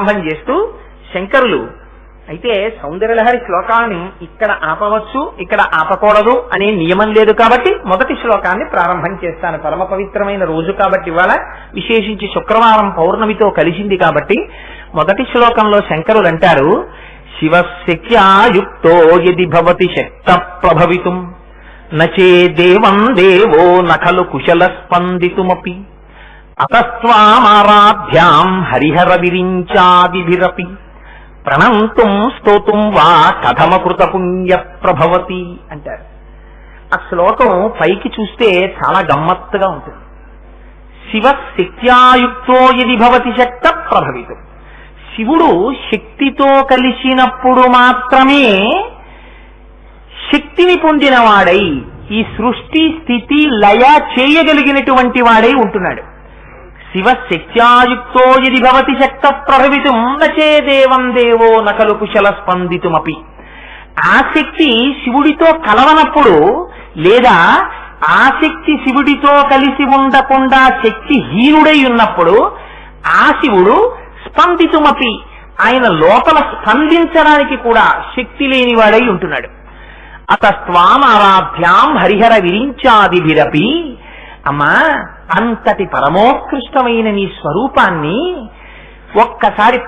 ప్రారంభం చేస్తూ శంకరులు అయితే సౌందర్యలహరి శ్లోకాన్ని ఇక్కడ ఆపవచ్చు, ఇక్కడ ఆపకూడదు అనే నియమం లేదు కాబట్టి మొదటి శ్లోకాన్ని ప్రారంభం చేస్తాను. పరమ పవిత్రమైన రోజు కాబట్టి ఇవాళ విశేషించి శుక్రవారం పౌర్ణమితో కలిసింది కాబట్టి మొదటి శ్లోకంలో శంకరులు అంటారు, శివశక్త్యాయుక్తో యది భవతి శక్త ప్రభవితుం నచే దేవం దేవో నఖలు కుశల స్పందితుమపి అతస్వామారాధ్యాం హరిహర విరించాదిభిరపి ప్రణంతుం స్తోతుం వా కథమకృత పుణ్య ప్రభవతి అంటారు. ఆ శ్లోకం పైకి చూస్తే చాలా గమ్మత్తుగా ఉంటుంది. శివశక్త్యాయుక్తో యది భవతి శక్త ప్రభవితం, శివుడు శక్తితో కలిసినప్పుడు మాత్రమే శక్తిని పొందినవాడై ఈ సృష్టి స్థితి లయ చేయగలిగినటువంటి వాడై ఉంటున్నాడు. శివశక్త్యాయుక్తో యది భవతి శక్త ప్రభవితుం నచే దేవం దేవో నకలు కుశల స్పందితుమపి. ఆ శక్తి శివుడితో కలవనప్పుడు లేదా ఆ శక్తి శివుడితో కలిసి ఉండకుండా శక్తిహీనుడై ఉన్నప్పుడు ఆ శివుడు స్పందితుమపి ఆయన లోపల స్పందించడానికి కూడా శక్తి లేనివాడై ఉంటున్నాడు. అతస్వామారాధ్యాం హరిహర విరించాదిభిరపి. అమ్మా, అంతటి పరమోత్కృష్టమైన నీ స్వరూపాన్ని ఒక్కసారి